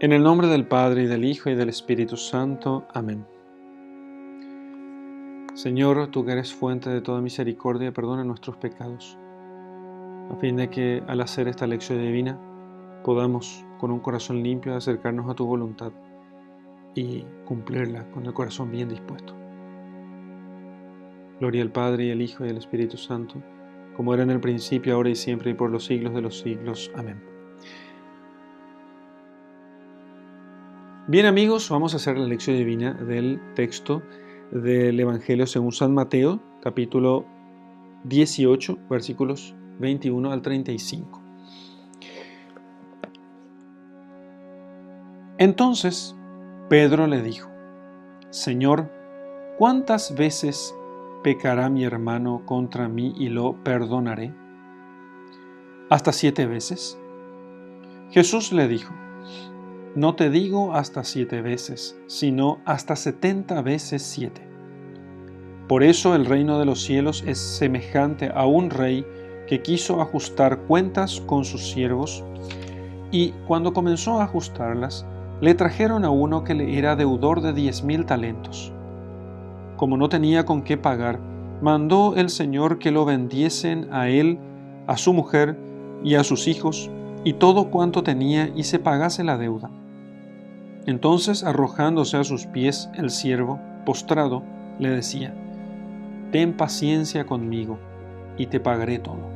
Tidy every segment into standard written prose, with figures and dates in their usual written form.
En el nombre del Padre, y del Hijo, y del Espíritu Santo. Amén. Señor, tú que eres fuente de toda misericordia, perdona nuestros pecados, a fin de que al hacer esta lección divina podamos, con un corazón limpio, acercarnos a tu voluntad y cumplirla con el corazón bien dispuesto. Gloria al Padre, y al Hijo, y al Espíritu Santo, como era en el principio, ahora y siempre, y por los siglos de los siglos. Amén. Bien, amigos, vamos a hacer la lección divina del texto del Evangelio según San Mateo, capítulo 18, versículos 21 al 35. Entonces Pedro le dijo: Señor, ¿cuántas veces pecará mi hermano contra mí y lo perdonaré? ¿Hasta 7 veces? Jesús le dijo: No te digo hasta 7 veces, sino hasta 70 veces 7. Por eso el reino de los cielos es semejante a un rey que quiso ajustar cuentas con sus siervos, y cuando comenzó a ajustarlas, le trajeron a uno que le era deudor de 10,000 talentos. Como no tenía con qué pagar, mandó el Señor que lo vendiesen a él, a su mujer y a sus hijos, y todo cuanto tenía, y se pagase la deuda. Entonces, arrojándose a sus pies, el siervo, postrado, le decía: Ten paciencia conmigo, y te pagaré todo.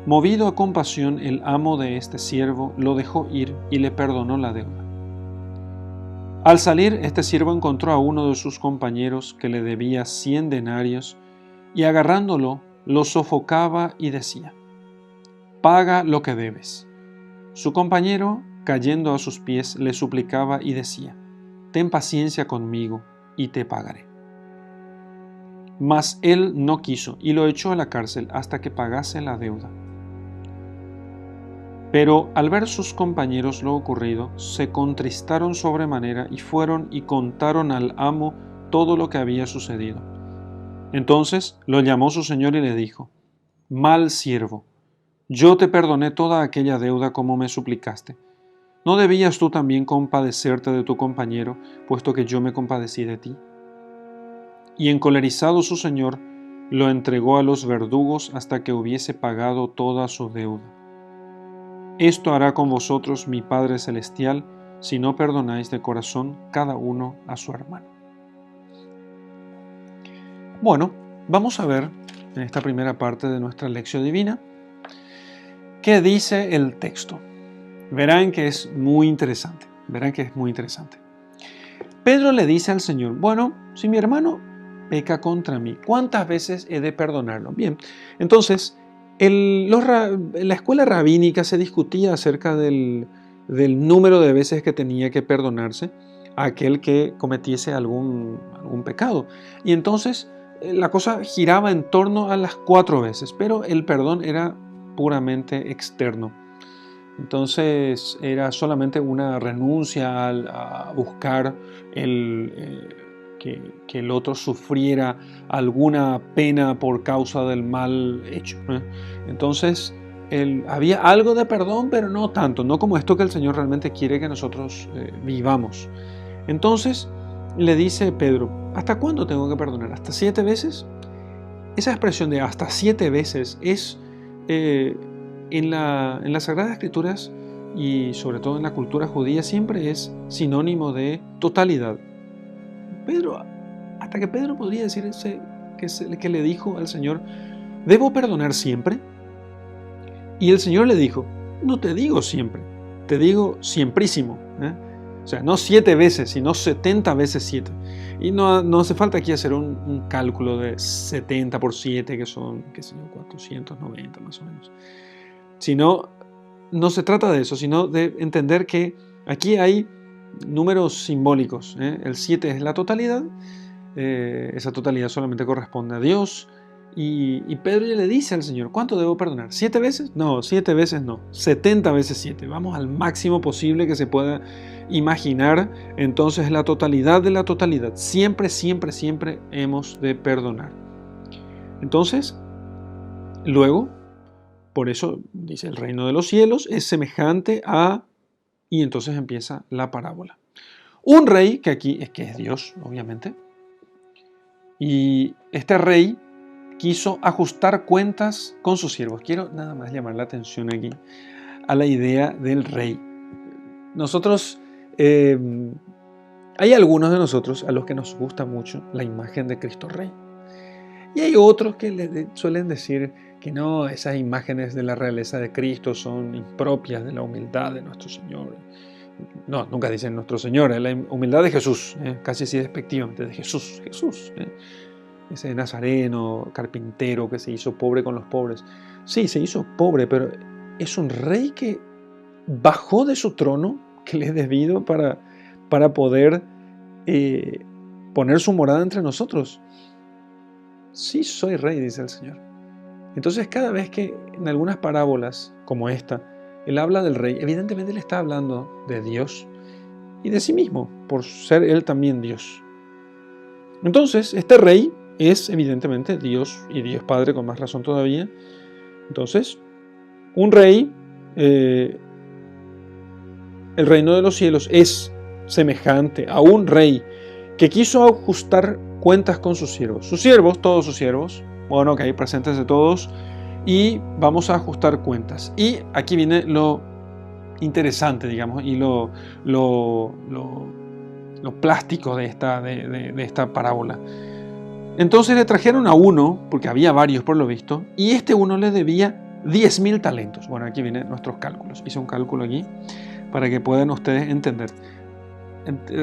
Movido a compasión, el amo de este siervo lo dejó ir y le perdonó la deuda. Al salir, este siervo encontró a uno de sus compañeros que le debía 100 denarios, y agarrándolo, lo sofocaba y decía: Paga lo que debes. Su compañero, cayendo a sus pies, le suplicaba y decía: Ten paciencia conmigo, y te pagaré. Mas él no quiso, y lo echó a la cárcel hasta que pagase la deuda. Pero al ver sus compañeros lo ocurrido, se contristaron sobremanera y fueron y contaron al amo todo lo que había sucedido. Entonces lo llamó su señor y le dijo: Mal siervo, yo te perdoné toda aquella deuda como me suplicaste. ¿No debías tú también compadecerte de tu compañero, puesto que yo me compadecí de ti? Y encolerizado su señor, lo entregó a los verdugos hasta que hubiese pagado toda su deuda. Esto hará con vosotros mi Padre Celestial, si no perdonáis de corazón cada uno a su hermano. Bueno, vamos a ver en esta primera parte de nuestra lección divina qué dice el texto. Verán que es muy interesante. Pedro le dice al Señor: bueno, si mi hermano peca contra mí, ¿cuántas veces he de perdonarlo? Bien, entonces en la escuela rabínica se discutía acerca del número de veces que tenía que perdonarse a aquel que cometiese algún pecado. Y entonces la cosa giraba en torno a las 4 veces, pero el perdón era puramente externo. Entonces era solamente una renuncia a buscar que el otro sufriera alguna pena por causa del mal hecho, ¿no? Entonces había algo de perdón, pero no tanto, no como esto que el Señor realmente quiere que nosotros vivamos. Entonces le dice Pedro: ¿hasta cuándo tengo que perdonar? ¿Hasta 7 veces? Esa expresión de hasta 7 veces es en las Sagradas Escrituras, y sobre todo en la cultura judía, siempre es sinónimo de totalidad. Hasta que Pedro podría decirse que le dijo al Señor: ¿debo perdonar siempre? Y el Señor le dijo: no te digo siempre, te digo siemprísimo. O sea, no 7 veces, sino 70 veces 7. Y no hace falta aquí hacer un cálculo de 70 por 7, que son, qué sé yo, 490 más o menos. Sino, no se trata de eso, sino de entender que aquí hay números simbólicos. El 7 es la totalidad, esa totalidad solamente corresponde a Dios. Y Pedro ya le dice al Señor: ¿cuánto debo perdonar? ¿7 veces? No, 7 veces no, 70 veces 7. Vamos al máximo posible que se pueda imaginar. Entonces la totalidad de la totalidad. Siempre, siempre, siempre hemos de perdonar. Entonces, luego, por eso dice: el reino de los cielos es semejante a Y entonces empieza la parábola. Un rey, que aquí es que es Dios, obviamente, y este rey quiso ajustar cuentas con sus siervos. Quiero nada más llamar la atención aquí a la idea del rey. Nosotros, hay algunos de nosotros a los que nos gusta mucho la imagen de Cristo Rey. Y hay otros que suelen decir que no, esas imágenes de la realeza de Cristo son impropias de la humildad de nuestro Señor. No, nunca dicen nuestro Señor, es la humildad de Jesús, casi así despectivamente, de Jesús. Ese nazareno, carpintero que se hizo pobre con los pobres. Sí, se hizo pobre, pero es un rey que bajó de su trono, que le es debido para poder poner su morada entre nosotros. Sí, soy rey, dice el Señor. Entonces, cada vez que en algunas parábolas como esta, Él habla del rey, evidentemente Él está hablando de Dios y de sí mismo, por ser Él también Dios. Entonces, este rey es evidentemente Dios y Dios Padre con más razón todavía. Entonces, un rey, el reino de los cielos es semejante a un rey que quiso ajustar cuentas con sus siervos. Sus siervos, todos sus siervos, bueno, ok, presentes de todos, y vamos a ajustar cuentas. Y aquí viene lo interesante, digamos, y lo plástico de esta parábola. Entonces le trajeron a uno, porque había varios por lo visto, y este uno le debía 10.000 talentos. Bueno, aquí vienen nuestros cálculos. Hice un cálculo aquí para que puedan ustedes entender.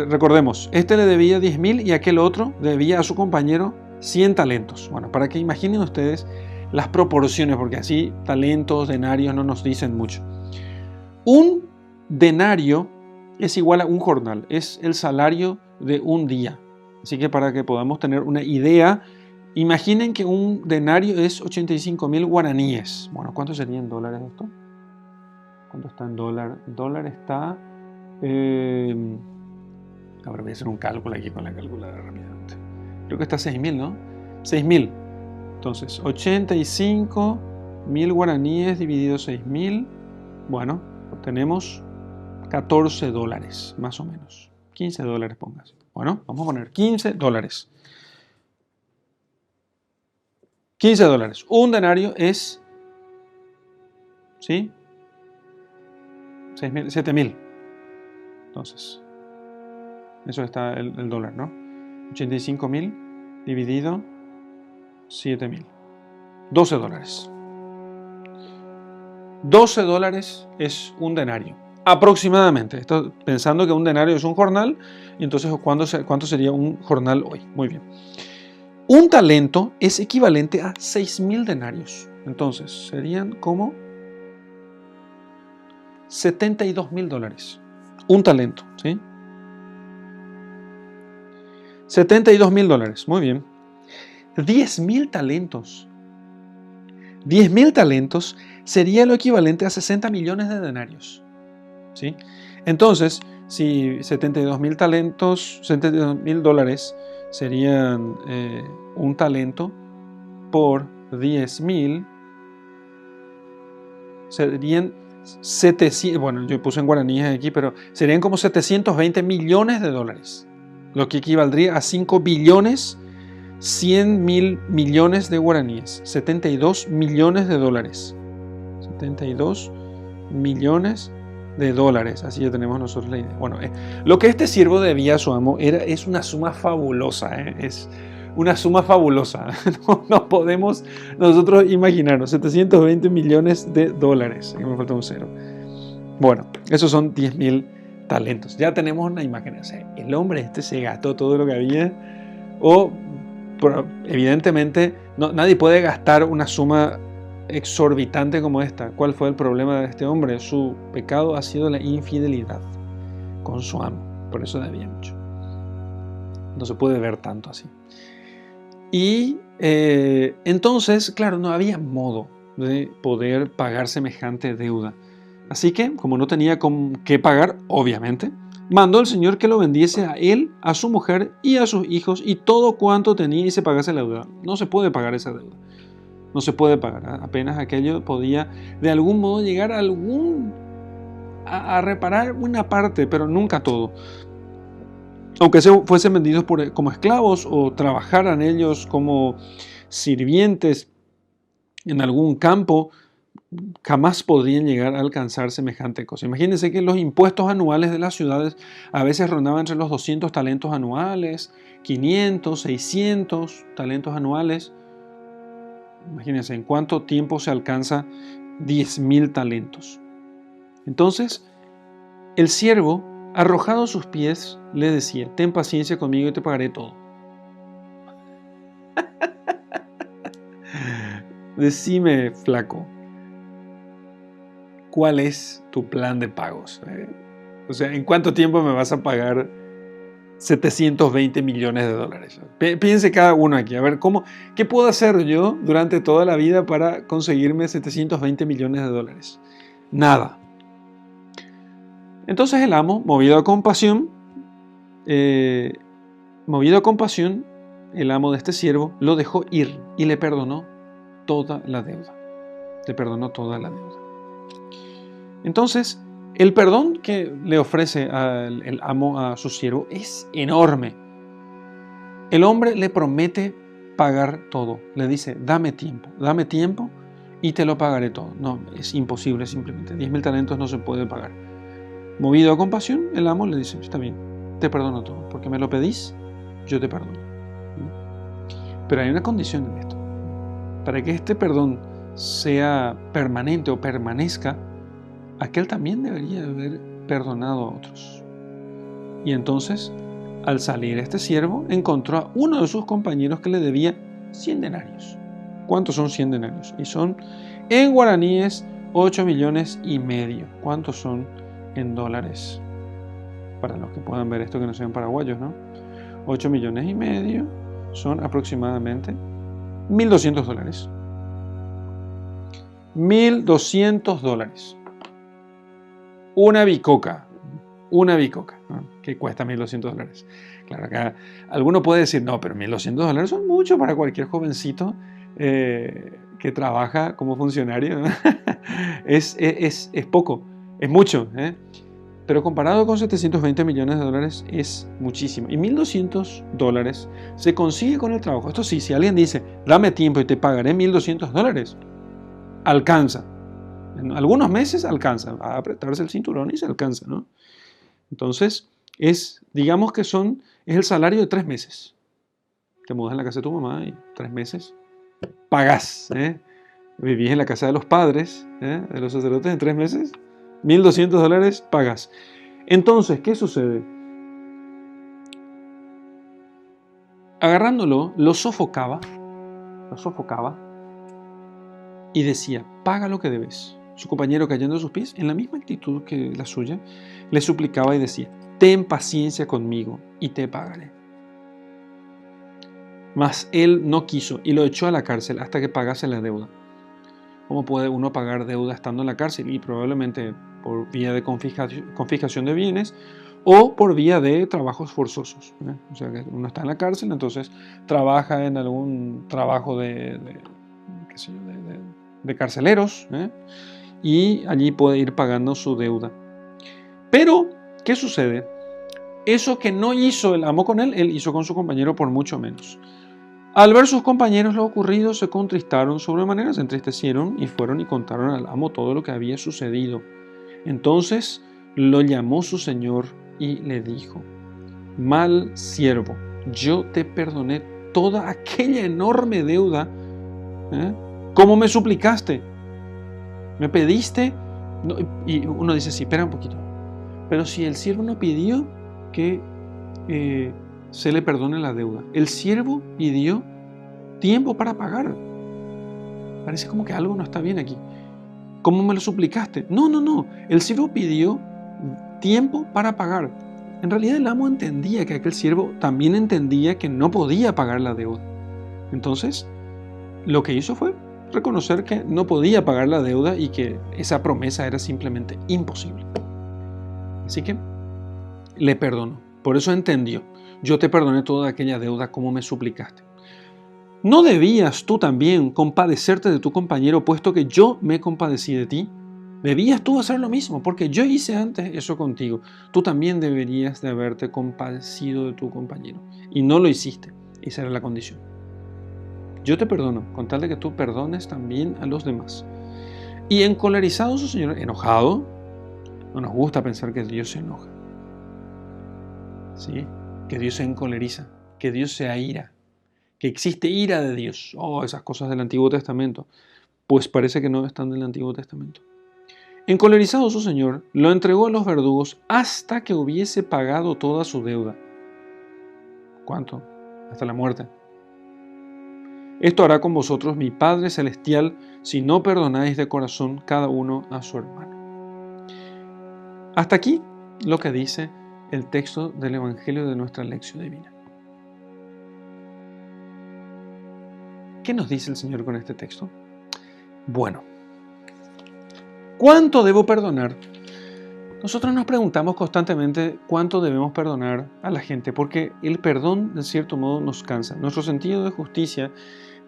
Recordemos, este le debía 10.000 y aquel otro debía a su compañero 100 talentos. Bueno, para que imaginen ustedes las proporciones, porque así talentos, denarios no nos dicen mucho. Un denario es igual a un jornal, es el salario de un día. Así que para que podamos tener una idea, imaginen que un denario es 85.000 guaraníes. Bueno, ¿cuánto sería en dólares esto? ¿Cuánto está en dólar? El dólar está... ahora voy a hacer un cálculo aquí con la calculadora rápidamente. Creo que está 6.000, ¿no? 6.000. Entonces, 85.000 guaraníes dividido 6.000. Bueno, obtenemos 14 dólares, más o menos. 15 dólares, póngase. Bueno, vamos a poner 15 dólares. 15 dólares. Un denario es... ¿Sí? 6.000, 7.000. Entonces, eso está el dólar, ¿no? 85.000 dividido 7.000. 12 dólares. 12 dólares es un denario. Aproximadamente. Esto pensando que un denario es un jornal. Y entonces, ¿cuánto sería un jornal hoy? Muy bien. Un talento es equivalente a 6.000 denarios. Entonces, serían como 72.000 dólares. Un talento, ¿sí? 72.000 dólares. Muy bien. 10.000 talentos. 10.000 talentos sería lo equivalente a 60 millones de denarios. ¿Sí? Entonces, si 72.000 talentos, 72.000 dólares serían un talento por 10.000, serían 700, bueno, yo puse en guaraníes aquí, pero serían como 720 millones de dólares, lo que equivaldría a 5 billones 100.000 millones de guaraníes, 72 millones de dólares, 72 millones de dólares, así ya tenemos nosotros la idea. Bueno, lo que este siervo debía a su amo es una suma fabulosa, es una suma fabulosa, no podemos nosotros imaginarnos, 720 millones de dólares, aquí me falta un cero. Bueno, esos son 10.000 talentos, ya tenemos una imagen, o sea, el hombre este se gastó todo lo que había, pero evidentemente nadie puede gastar una suma exorbitante como esta. ¿Cuál fue el problema de este hombre? Su pecado ha sido la infidelidad con su amo. Por eso debía mucho. No se puede ver tanto así. Y entonces, claro, no había modo de poder pagar semejante deuda. Así que, como no tenía con qué pagar, obviamente, mandó el Señor que lo bendiese a él, a su mujer y a sus hijos y todo cuanto tenía y se pagase la deuda. No se puede pagar esa deuda. No se puede pagar. Apenas aquello podía de algún modo llegar a algún a reparar una parte, pero nunca todo. Aunque fuesen vendidos como esclavos o trabajaran ellos como sirvientes en algún campo, jamás podrían llegar a alcanzar semejante cosa. Imagínense que los impuestos anuales de las ciudades a veces rondaban entre los 200 talentos anuales, 500, 600 talentos anuales. Imagínense en cuánto tiempo se alcanza 10.000 talentos. Entonces, el siervo, arrojado a sus pies, le decía: ten paciencia conmigo y te pagaré todo. Decime, flaco, ¿cuál es tu plan de pagos? O sea, ¿en cuánto tiempo me vas a pagar 720 millones de dólares? Piense cada uno aquí, a ver, ¿qué puedo hacer yo durante toda la vida para conseguirme 720 millones de dólares? Nada. Entonces el amo, movido a compasión, el amo de este siervo lo dejó ir y le perdonó toda la deuda. Le perdonó toda la deuda. Entonces, el perdón que le ofrece el amo a su siervo es enorme. El hombre le promete pagar todo. Le dice: dame tiempo y te lo pagaré todo. No, es imposible simplemente. 10.000 talentos no se puede pagar. Movido a compasión, el amo le dice: está bien, te perdono todo, porque me lo pedís, yo te perdono. Pero hay una condición en esto. Para que este perdón sea permanente o permanezca, aquel también debería haber perdonado a otros. Y entonces, al salir este siervo, encontró a uno de sus compañeros que le debía 100 denarios. ¿Cuántos son 100 denarios? Y son, en guaraníes, 8,5 millones. ¿Cuántos son en dólares? Para los que puedan ver esto que no sean paraguayos, ¿no? 8,5 millones son aproximadamente $1.200. $1.200. Una bicoca, ¿no? Que cuesta $1.200. Claro, acá alguno puede decir: no, pero $1.200 son mucho para cualquier jovencito que trabaja como funcionario, ¿no? es poco, es mucho, ¿eh? Pero comparado con 720 millones de dólares es muchísimo. Y $1.200 se consigue con el trabajo. Esto sí, si alguien dice: dame tiempo y te pagaré $1.200, alcanza. En algunos meses alcanza. Va a apretarse el cinturón y se alcanza, ¿no? Entonces, digamos que es el salario de 3 meses. Te mudas en la casa de tu mamá y 3 meses pagás, ¿eh? Vivís en la casa de los padres, de los sacerdotes, en 3 meses. $1.200 pagas. Entonces, ¿qué sucede? Agarrándolo, lo sofocaba y decía: paga lo que debes. Su compañero, cayendo a sus pies, en la misma actitud que la suya, le suplicaba y decía: ten paciencia conmigo y te pagaré. Mas él no quiso y lo echó a la cárcel hasta que pagase la deuda. ¿Cómo puede uno pagar deuda estando en la cárcel? Y probablemente por vía de confiscación de bienes o por vía de trabajos forzosos, ¿eh? O sea, que uno está en la cárcel, entonces trabaja en algún trabajo de carceleros, ¿eh? Y allí puede ir pagando su deuda. Pero, ¿qué sucede? Eso que no hizo el amo con él hizo con su compañero por mucho menos. Al ver sus compañeros lo ocurrido, se contristaron sobremanera, se entristecieron y fueron y contaron al amo todo lo que había sucedido. Entonces lo llamó su señor y le dijo: mal siervo, yo te perdoné toda aquella enorme deuda, como me suplicaste. Me pediste, y uno dice: sí, espera un poquito. Pero si el siervo no pidió que se le perdone la deuda, el siervo pidió tiempo para pagar. Parece como que algo no está bien aquí. ¿Cómo me lo suplicaste? No. El siervo pidió tiempo para pagar. En realidad el amo entendía que aquel siervo también entendía que no podía pagar la deuda. Entonces, lo que hizo fue reconocer que no podía pagar la deuda y que esa promesa era simplemente imposible. Así que le perdonó. Por eso entendió: yo te perdoné toda aquella deuda como me suplicaste. ¿No debías tú también compadecerte de tu compañero, puesto que yo me compadecí de ti? Debías tú hacer lo mismo, porque yo hice antes eso contigo. Tú también deberías de haberte compadecido de tu compañero. Y no lo hiciste. Esa era la condición. Yo te perdono, con tal de que tú perdones también a los demás. Y encolerizado su señor, enojado, no nos gusta pensar que Dios se enoja. ¿Sí? Que Dios se encoleriza, que Dios se aira, que existe ira de Dios. Oh, esas cosas del Antiguo Testamento. Pues parece que no están del Antiguo Testamento. Encolerizado su señor, lo entregó a los verdugos hasta que hubiese pagado toda su deuda. ¿Cuánto? Hasta la muerte. Esto hará con vosotros mi Padre Celestial si no perdonáis de corazón cada uno a su hermano. Hasta aquí lo que dice el texto del Evangelio de nuestra lección divina. ¿Qué nos dice el Señor con este texto? Bueno, ¿cuánto debo perdonar? Nosotros nos preguntamos constantemente cuánto debemos perdonar a la gente, porque el perdón, de cierto modo, nos cansa. Nuestro sentido de justicia,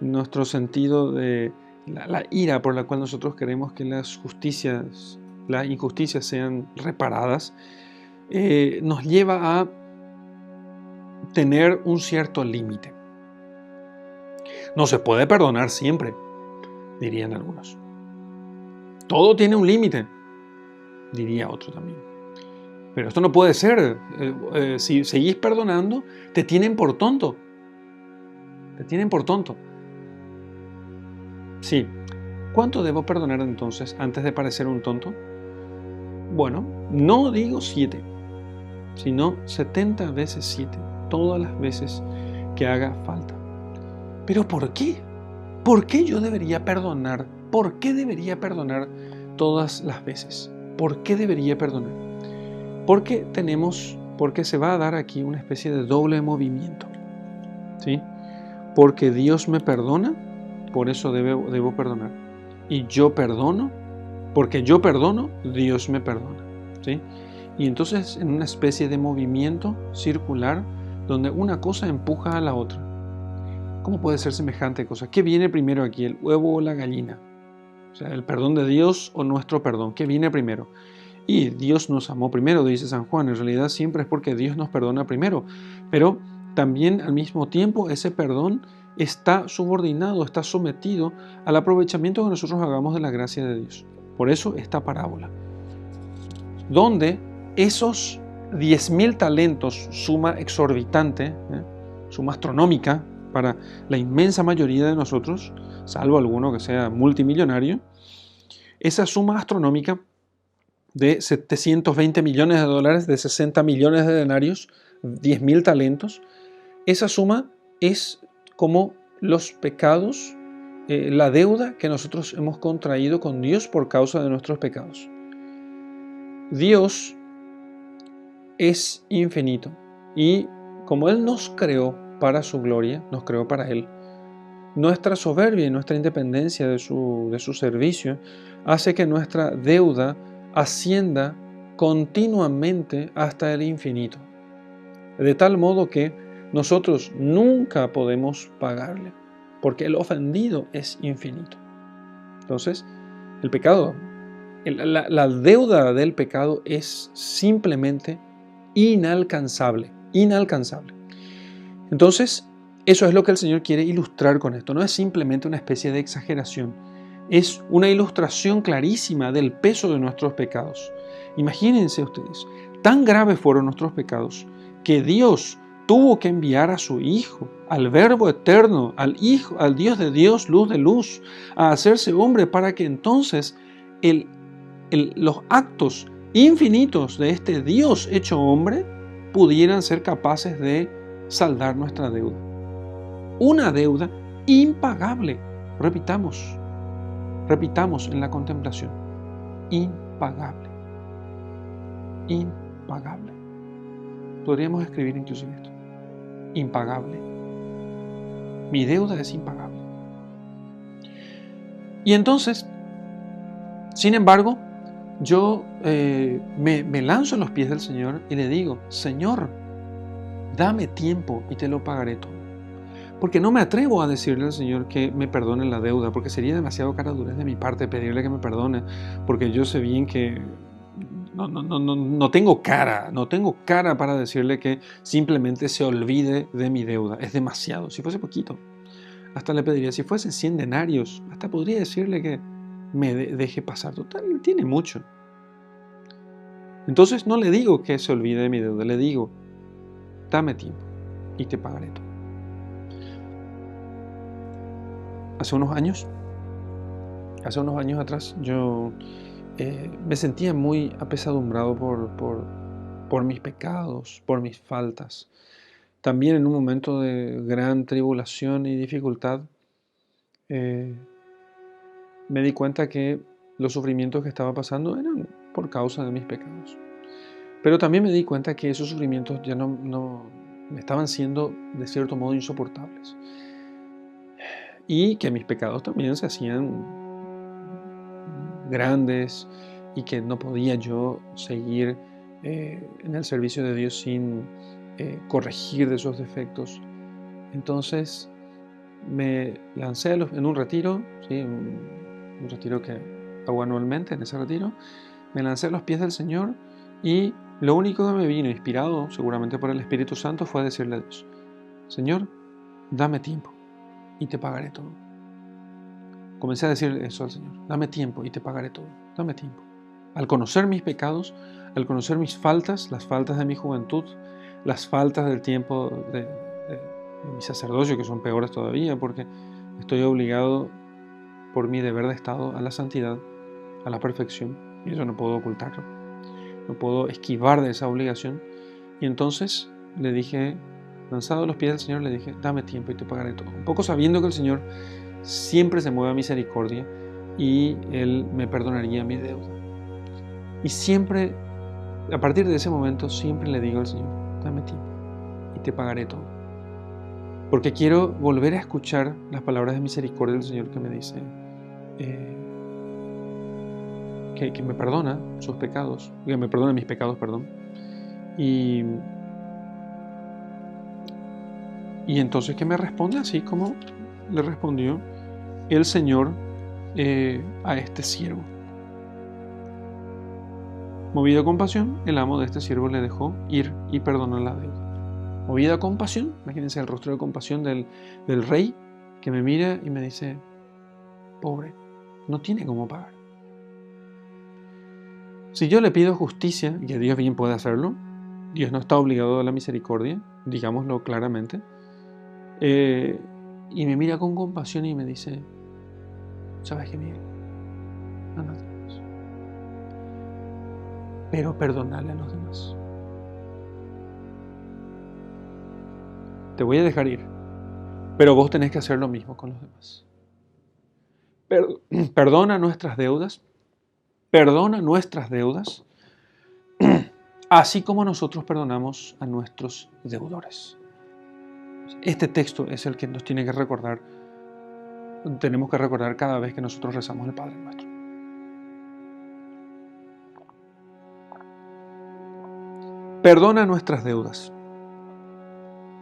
nuestro sentido de la ira por la cual nosotros queremos que las injusticias sean reparadas, nos lleva a tener un cierto límite. No se puede perdonar siempre, dirían algunos. Todo tiene un límite, diría otro también. Pero esto no puede ser. Si seguís perdonando, te tienen por tonto. Te tienen por tonto. Sí. ¿Cuánto debo perdonar entonces antes de parecer un tonto? Bueno, no digo 7, sino 70 veces 7. Todas las veces que haga falta. ¿Pero por qué? ¿Por qué yo debería perdonar? ¿Por qué debería perdonar todas las veces? ¿Por qué debería perdonar? Porque se va a dar aquí una especie de doble movimiento. ¿Sí? Porque Dios me perdona, por eso debo perdonar. Y yo perdono, porque yo perdono, Dios me perdona. ¿Sí? Y entonces en una especie de movimiento circular donde una cosa empuja a la otra. ¿Cómo puede ser semejante cosa? ¿Qué viene primero aquí, el huevo o la gallina? O sea, el perdón de Dios o nuestro perdón. ¿Qué viene primero? Y Dios nos amó primero, dice San Juan. En realidad siempre es porque Dios nos perdona primero. Pero también al mismo tiempo ese perdón está subordinado, está sometido al aprovechamiento que nosotros hagamos de la gracia de Dios. Por eso esta parábola. Donde esos 10.000 talentos, suma exorbitante, suma astronómica, para la inmensa mayoría de nosotros, salvo alguno que sea multimillonario, esa suma astronómica de 720 millones de dólares, de 60 millones de denarios, 10.000 talentos, esa suma es como los pecados, la deuda que nosotros hemos contraído con Dios por causa de nuestros pecados. Dios es infinito y como Él nos creó para su gloria, nos creó para Él. Nuestra soberbia y nuestra independencia de su servicio hace que nuestra deuda ascienda continuamente hasta el infinito. De tal modo que nosotros nunca podemos pagarle, porque el ofendido es infinito. Entonces, el pecado, la deuda del pecado es simplemente inalcanzable, inalcanzable. Entonces, eso es lo que el Señor quiere ilustrar con esto. No es simplemente una especie de exageración. Es una ilustración clarísima del peso de nuestros pecados. Imagínense ustedes, tan graves fueron nuestros pecados que Dios tuvo que enviar a su Hijo, al Verbo eterno, al Hijo, al Dios de Dios, luz de luz, a hacerse hombre para que entonces los actos infinitos de este Dios hecho hombre pudieran ser capaces de saldar nuestra deuda. Una deuda impagable. Repitamos en la contemplación. Impagable. Impagable. Podríamos escribir inclusive esto. Impagable. Mi deuda es impagable. Y entonces, sin embargo, yo me lanzo a los pies del Señor y le digo, Señor, dame tiempo y te lo pagaré todo. Porque no me atrevo a decirle al Señor que me perdone la deuda, porque sería demasiado cara dura de mi parte pedirle que me perdone, porque yo sé bien que no tengo cara para decirle que simplemente se olvide de mi deuda. Es demasiado. Si fuese poquito, hasta le pediría, si fuese 100 denarios, hasta podría decirle que me deje pasar. Total, tiene mucho. Entonces no le digo que se olvide de mi deuda, le digo, dame tiempo y te pagaré todo. Hace unos años atrás, yo me sentía muy apesadumbrado por mis pecados, por mis faltas. También en un momento de gran tribulación y dificultad, me di cuenta que los sufrimientos que estaba pasando eran por causa de mis pecados. Pero también me di cuenta que esos sufrimientos ya no me estaban siendo de cierto modo insoportables. Y que mis pecados también se hacían grandes y que no podía yo seguir en el servicio de Dios sin corregir de esos defectos. Entonces me lancé en un retiro, ¿sí? un retiro que hago anualmente. En ese retiro me lancé a los pies del Señor y lo único que me vino, inspirado seguramente por el Espíritu Santo, fue decirle a Dios, Señor, dame tiempo y te pagaré todo. Comencé a decir eso al Señor, dame tiempo y te pagaré todo, dame tiempo. Al conocer mis pecados, al conocer mis faltas, las faltas de mi juventud, las faltas del tiempo de mi sacerdocio, que son peores todavía, porque estoy obligado por mi deber de estado a la santidad, a la perfección, y eso no puedo ocultarlo, no puedo esquivar de esa obligación. Y entonces le dije, lanzado a los pies del Señor, le dije, dame tiempo y te pagaré todo. Un poco sabiendo que el Señor siempre se mueve a misericordia y Él me perdonaría mi deuda. Y siempre, a partir de ese momento, siempre le digo al Señor, dame tiempo y te pagaré todo. Porque quiero volver a escuchar las palabras de misericordia del Señor que me dice que me perdona sus pecados, que me perdona mis pecados, perdón. Y entonces que me responde así como le respondió el Señor a este siervo. Movido a compasión, el amo de este siervo le dejó ir y perdonó la deuda. Movido a compasión, imagínense el rostro de compasión del rey que me mira y me dice, pobre, no tiene cómo pagar. Si yo le pido justicia, y que Dios bien puede hacerlo, Dios no está obligado a la misericordia, digámoslo claramente, y me mira con compasión y me dice, ¿sabes qué, Miguel? No tienes. Pero perdonarle a los demás. Te voy a dejar ir, pero vos tenés que hacer lo mismo con los demás. Perdona nuestras deudas, así como nosotros perdonamos a nuestros deudores. Este texto es el que nos tiene que recordar, tenemos que recordar cada vez que nosotros rezamos el Padre Nuestro. Perdona nuestras deudas.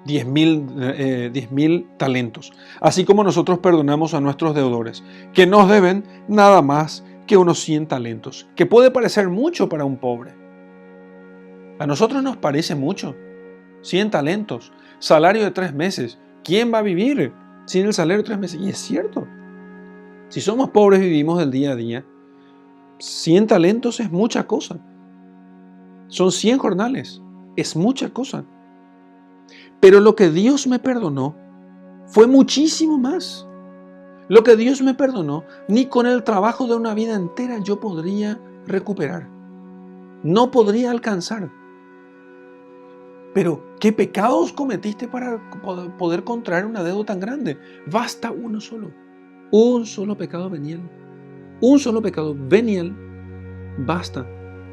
10.000 talentos, así como nosotros perdonamos a nuestros deudores, que nos deben nada más que unos 100 talentos, que puede parecer mucho para un pobre. A nosotros nos parece mucho. 100 talentos, salario de 3 meses. ¿Quién va a vivir sin el salario de 3 meses? Y es cierto. Si somos pobres, vivimos del día a día. 100 talentos es mucha cosa. Son 100 jornales. Es mucha cosa. Pero lo que Dios me perdonó fue muchísimo más. Lo que Dios me perdonó, ni con el trabajo de una vida entera yo podría recuperar. No podría alcanzar. Pero, ¿qué pecados cometiste para poder contraer una deuda tan grande? Basta uno solo. Un solo pecado venial. Un solo pecado venial basta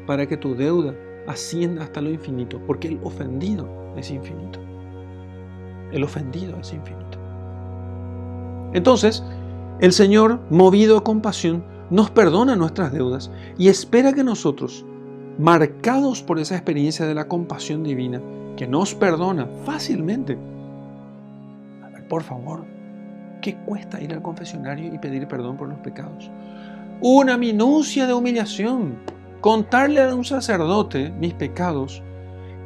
para que tu deuda ascienda hasta lo infinito, porque el ofendido es infinito. El ofendido es infinito. Entonces, el Señor, movido a compasión, nos perdona nuestras deudas y espera que nosotros, marcados por esa experiencia de la compasión divina, que nos perdona fácilmente. Por favor, ¿qué cuesta ir al confesionario y pedir perdón por los pecados? Una minucia de humillación. Contarle a un sacerdote mis pecados,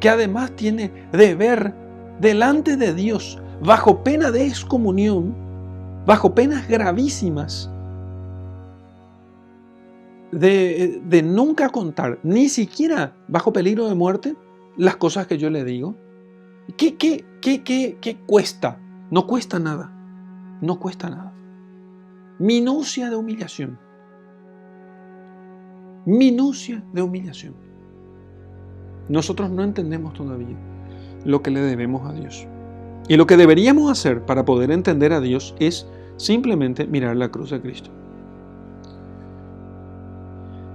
que además tiene deber delante de Dios, bajo pena de excomunión, bajo penas gravísimas, de nunca contar, ni siquiera bajo peligro de muerte, las cosas que yo le digo. ¿Qué cuesta? No cuesta nada. No cuesta nada. Minucia de humillación. Minucia de humillación. Nosotros no entendemos todavía lo que le debemos a Dios. Y lo que deberíamos hacer para poder entender a Dios es simplemente mirar la cruz de Cristo.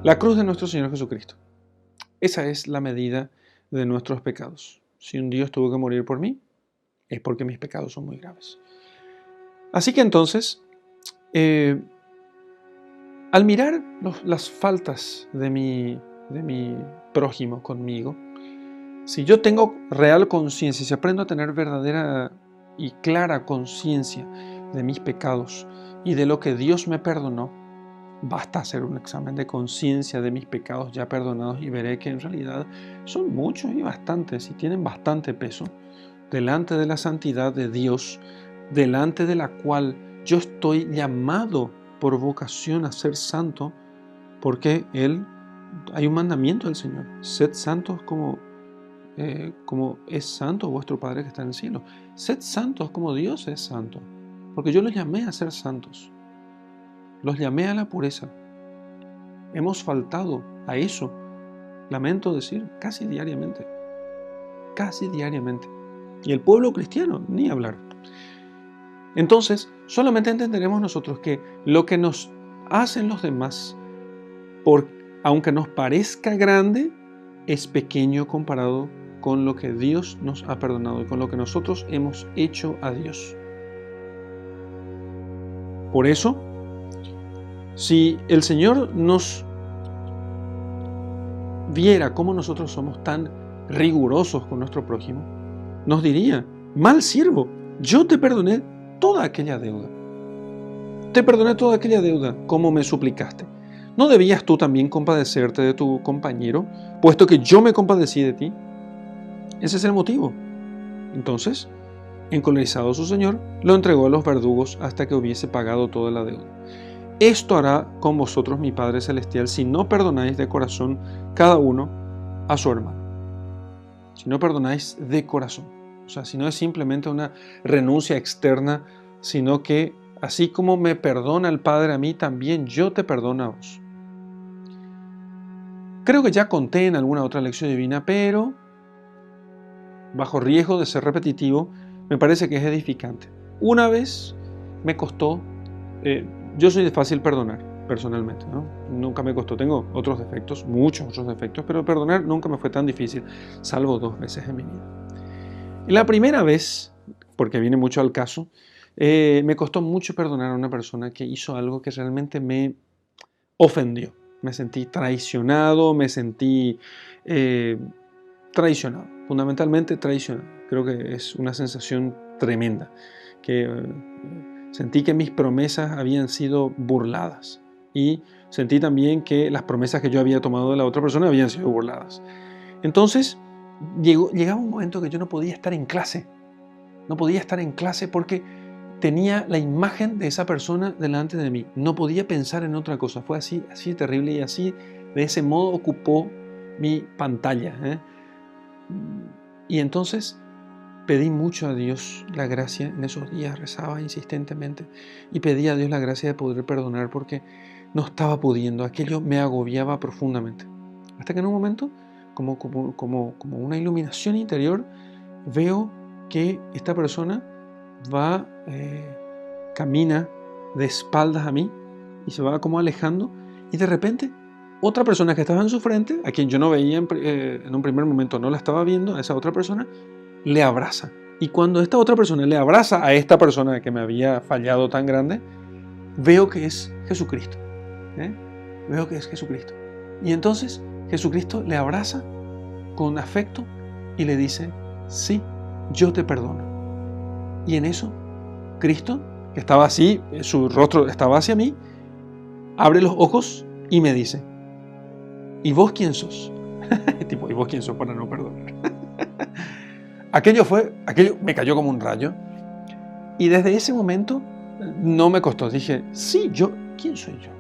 La cruz de nuestro Señor Jesucristo. Esa es la medida de nuestros pecados. Si un Dios tuvo que morir por mí, es porque mis pecados son muy graves. Así que entonces, al mirar las faltas de mi prójimo conmigo, si yo tengo real conciencia, si aprendo a tener verdadera y clara conciencia de mis pecados y de lo que Dios me perdonó, basta hacer un examen de conciencia de mis pecados ya perdonados y veré que en realidad son muchos y bastantes y tienen bastante peso delante de la santidad de Dios, delante de la cual yo estoy llamado por vocación a ser santo, porque hay un mandamiento del Señor: sed santos como es santo vuestro Padre que está en el cielo. Sed santos como Dios es santo, porque yo los llamé a ser santos. Los llamé a la pureza. Hemos faltado a eso, lamento decir, casi diariamente. Casi diariamente. Y el pueblo cristiano, ni hablar. Entonces, solamente entenderemos nosotros que lo que nos hacen los demás, aunque nos parezca grande, es pequeño comparado con lo que Dios nos ha perdonado y con lo que nosotros hemos hecho a Dios. Por eso, si el Señor nos viera cómo nosotros somos tan rigurosos con nuestro prójimo, nos diría: mal siervo, yo te perdoné toda aquella deuda. Te perdoné toda aquella deuda como me suplicaste. ¿No debías tú también compadecerte de tu compañero, puesto que yo me compadecí de ti? Ese es el motivo. Entonces, encolerizado su señor, lo entregó a los verdugos hasta que hubiese pagado toda la deuda. Esto hará con vosotros mi Padre Celestial si no perdonáis de corazón cada uno a su hermano. Si no perdonáis de corazón. O sea, si no es simplemente una renuncia externa, sino que así como me perdona el Padre a mí, también yo te perdono a vos. Creo que ya conté en alguna otra lección divina, pero bajo riesgo de ser repetitivo, me parece que es edificante. Una vez me costó... yo soy de fácil perdonar, personalmente, ¿no? Nunca me costó. Tengo otros defectos, muchos otros defectos, pero perdonar nunca me fue tan difícil, salvo 2 veces en mi vida. Y la primera vez, porque viene mucho al caso, me costó mucho perdonar a una persona que hizo algo que realmente me ofendió. Me sentí traicionado, me sentí traicionado, fundamentalmente traicionado. Creo que es una sensación tremenda, que sentí que mis promesas habían sido burladas y sentí también que las promesas que yo había tomado de la otra persona habían sido burladas. Entonces llegaba un momento que yo no podía estar en clase. No podía estar en clase porque tenía la imagen de esa persona delante de mí. No podía pensar en otra cosa. Fue así terrible y así, de ese modo ocupó mi pantalla. Y entonces pedí mucho a Dios la gracia en esos días, rezaba insistentemente y pedí a Dios la gracia de poder perdonar porque no estaba pudiendo, aquello me agobiaba profundamente. Hasta que en un momento, como una iluminación interior, veo que esta persona camina de espaldas a mí y se va como alejando y de repente otra persona que estaba en su frente, a quien yo no veía en un primer momento, no la estaba viendo, a esa otra persona, le abraza. Y cuando esta otra persona le abraza a esta persona que me había fallado tan grande, veo que es Jesucristo. Veo que es Jesucristo. Y entonces Jesucristo le abraza con afecto y le dice: sí, yo te perdono. Y en eso Cristo, que estaba así, su rostro estaba hacia mí, abre los ojos y me dice, ¿y vos quién sos? Tipo, ¿y vos quién sos para no perdonar? Aquello me cayó como un rayo. Y desde ese momento no me costó. Dije, sí, ¿quién soy yo?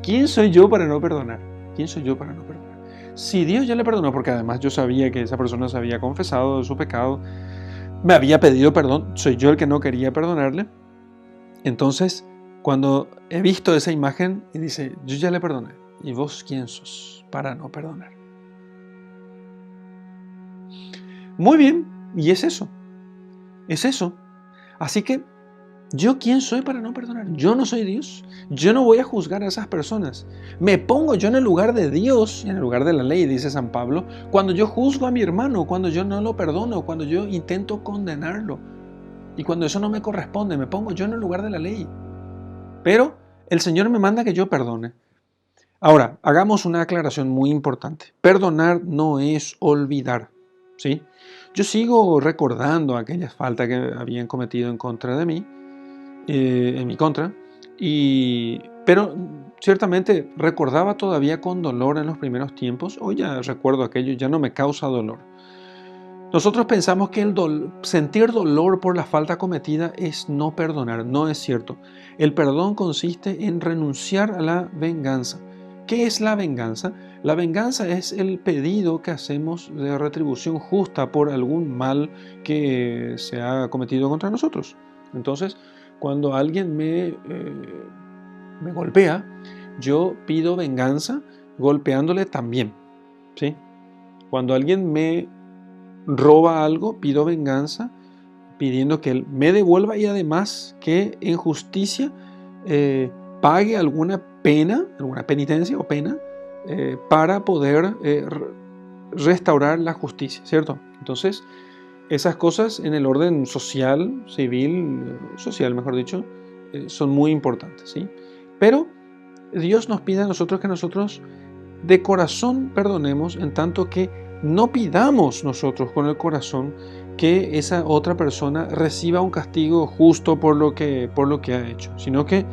¿Quién soy yo para no perdonar? ¿Quién soy yo para no perdonar? Si Dios ya le perdonó, porque además yo sabía que esa persona se había confesado de su pecado, me había pedido perdón, soy yo el que no quería perdonarle. Entonces, cuando he visto esa imagen y dice, yo ya le perdoné, ¿y vos quién sos para no perdonar? Muy bien, y es eso. Es eso. Así que, ¿yo quién soy para no perdonar? Yo no soy Dios. Yo no voy a juzgar a esas personas. Me pongo yo en el lugar de Dios, en el lugar de la ley, dice San Pablo, cuando yo juzgo a mi hermano, cuando yo no lo perdono, cuando yo intento condenarlo. Y cuando eso no me corresponde, me pongo yo en el lugar de la ley. Pero el Señor me manda que yo perdone. Ahora, hagamos una aclaración muy importante. Perdonar no es olvidar, ¿sí? Yo sigo recordando aquellas faltas que habían cometido en contra de mí, en mi contra, pero ciertamente recordaba todavía con dolor en los primeros tiempos. Hoy ya recuerdo aquello, ya no me causa dolor. Nosotros pensamos que sentir dolor por la falta cometida es no perdonar. No es cierto. El perdón consiste en renunciar a la venganza. ¿Qué es la venganza? La venganza es el pedido que hacemos de retribución justa por algún mal que se ha cometido contra nosotros. Entonces, cuando alguien me golpea, yo pido venganza golpeándole también, ¿sí? Cuando alguien me roba algo, pido venganza pidiendo que él me devuelva y además que en justicia pague alguna pena, alguna penitencia o pena para poder restaurar la justicia, ¿cierto? Entonces, esas cosas en el orden social, civil, social mejor dicho, son muy importantes, ¿sí? Pero Dios nos pide a nosotros que nosotros de corazón perdonemos, en tanto que no pidamos nosotros con el corazón que esa otra persona reciba un castigo justo por lo que ha hecho, sino que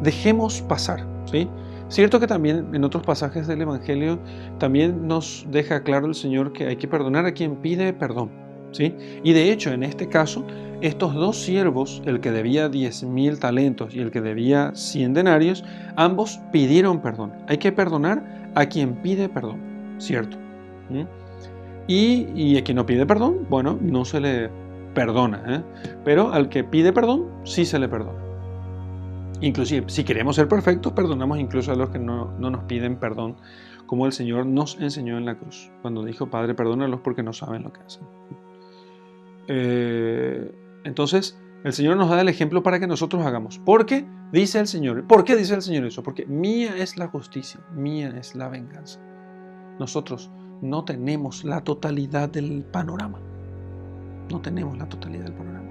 dejemos pasar, ¿sí? Cierto que también en otros pasajes del Evangelio también nos deja claro el Señor que hay que perdonar a quien pide perdón, ¿sí? Y de hecho, en este caso, estos dos siervos, el que debía 10.000 talentos y el que debía 100 denarios, ambos pidieron perdón. Hay que perdonar a quien pide perdón, ¿cierto? Y a quien no pide perdón, bueno, no se le perdona, pero al que pide perdón, sí se le perdona. Inclusive, si queremos ser perfectos, perdonamos incluso a los que no nos piden perdón, como el Señor nos enseñó en la cruz, cuando dijo, Padre, perdónalos porque no saben lo que hacen. Entonces, el Señor nos da el ejemplo para que nosotros hagamos. ¿Por qué dice el Señor eso? Porque mía es la justicia, mía es la venganza. Nosotros no tenemos la totalidad del panorama. No tenemos la totalidad del panorama.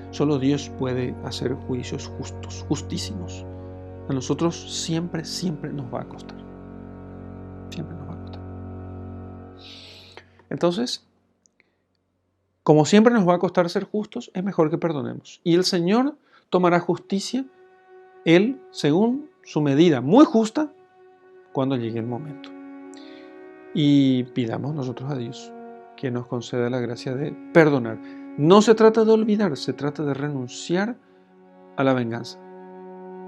Solo Dios puede hacer juicios justos, justísimos. A nosotros siempre nos va a costar. Siempre nos va a costar. Entonces, como siempre nos va a costar ser justos, es mejor que perdonemos. Y el Señor tomará justicia, Él, según su medida muy justa, cuando llegue el momento. Y pidamos nosotros a Dios que nos conceda la gracia de perdonar. No se trata de olvidar, se trata de renunciar a la venganza,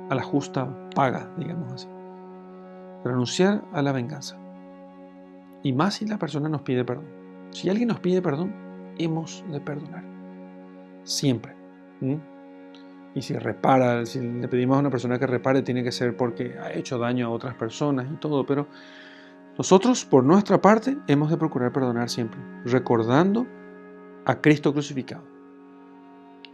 a la justa paga, digamos así. Renunciar a la venganza. Y más si la persona nos pide perdón. Si alguien nos pide perdón, hemos de perdonar. Siempre. Y si le pedimos a una persona que repare, tiene que ser porque ha hecho daño a otras personas y todo, pero nosotros, por nuestra parte, hemos de procurar perdonar siempre, recordando a Cristo crucificado,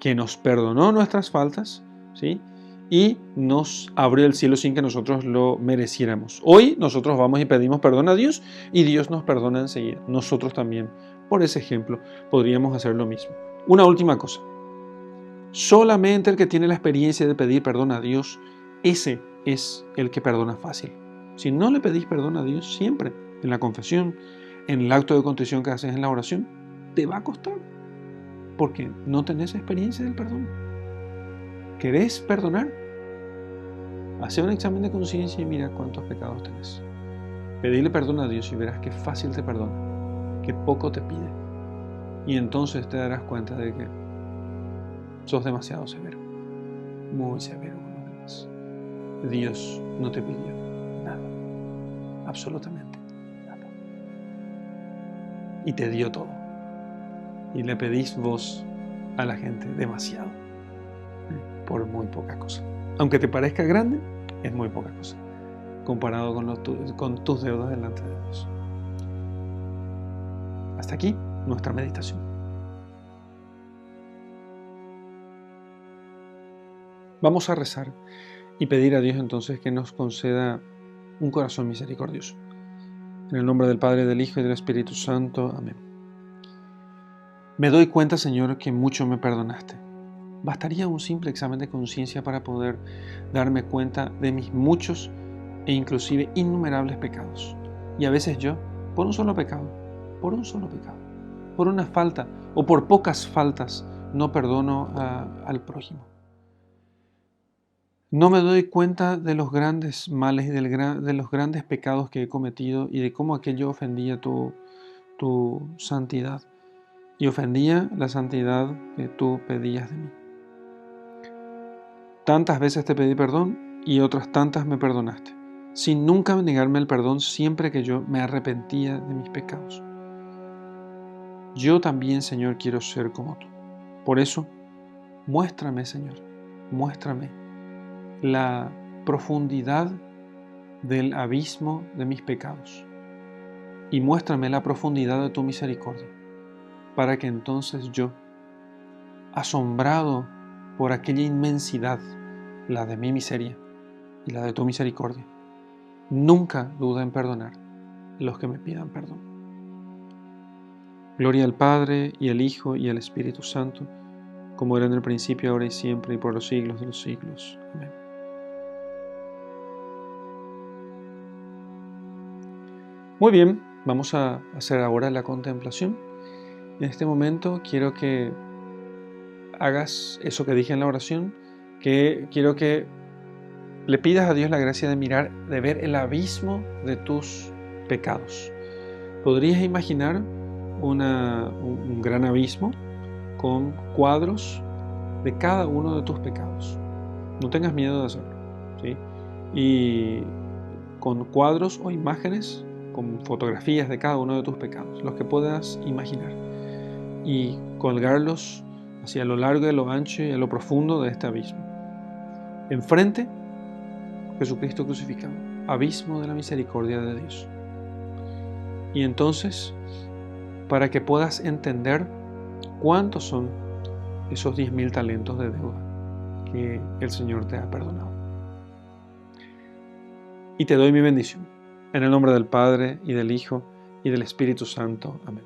que nos perdonó nuestras faltas, ¿sí? Y nos abrió el cielo sin que nosotros lo mereciéramos. Hoy nosotros vamos y pedimos perdón a Dios y Dios nos perdona enseguida. Nosotros también, por ese ejemplo, podríamos hacer lo mismo. Una última cosa. Solamente el que tiene la experiencia de pedir perdón a Dios, ese es el que perdona fácil. Si no le pedís perdón a Dios siempre, en la confesión, en el acto de contrición que haces en la oración, te va a costar. porque no tenés experiencia del perdón. ¿Querés perdonar? Hacé un examen de conciencia y mira cuántos pecados tenés. Pedile perdón a Dios y verás qué fácil te perdona, qué poco te pide. Y entonces te darás cuenta de que sos demasiado severo, muy severo con los demás. Dios no te pidió nada, absolutamente nada. Y te dio todo. Y le pedís vos a la gente demasiado, por muy poca cosa. Aunque te parezca grande, es muy poca cosa, comparado con tus deudas delante de Dios. Hasta aquí nuestra meditación. Vamos a rezar y pedir a Dios entonces que nos conceda un corazón misericordioso. En el nombre del Padre, del Hijo y del Espíritu Santo. Amén. Me doy cuenta, Señor, que mucho me perdonaste. Bastaría un simple examen de conciencia para poder darme cuenta de mis muchos e inclusive innumerables pecados. Y a veces yo, por un solo pecado, por una falta o por pocas faltas, no perdono al prójimo. No me doy cuenta de los grandes males y de los grandes pecados que he cometido y de cómo aquello ofendía tu santidad y ofendía la santidad que tú pedías de mí. Tantas veces te pedí perdón y otras tantas me perdonaste, sin nunca negarme el perdón siempre que yo me arrepentía de mis pecados. Yo también, Señor, quiero ser como tú. Por eso, muéstrame, Señor, muéstrame la profundidad del abismo de mis pecados y muéstrame la profundidad de tu misericordia, para que entonces yo, asombrado por aquella inmensidad, la de mi miseria y la de tu misericordia, nunca dude en perdonar a los que me pidan perdón. Gloria al Padre, y al Hijo, y al Espíritu Santo, como era en el principio, ahora y siempre, y por los siglos de los siglos. Amén. Muy bien, vamos a hacer ahora la contemplación. En este momento quiero que hagas eso que dije en la oración, que quiero que le pidas a Dios la gracia de ver el abismo de tus pecados. ¿Podrías imaginar un gran abismo con cuadros de cada uno de tus pecados? No tengas miedo de hacerlo, ¿sí? Y con cuadros o imágenes, con fotografías de cada uno de tus pecados, los que puedas imaginar, y colgarlos hacia lo largo y a lo ancho y a lo profundo de este abismo. Enfrente, Jesucristo crucificado, abismo de la misericordia de Dios. Y entonces, para que puedas entender cuántos son esos 10.000 talentos de deuda que el Señor te ha perdonado. Y te doy mi bendición. En el nombre del Padre, y del Hijo, y del Espíritu Santo. Amén.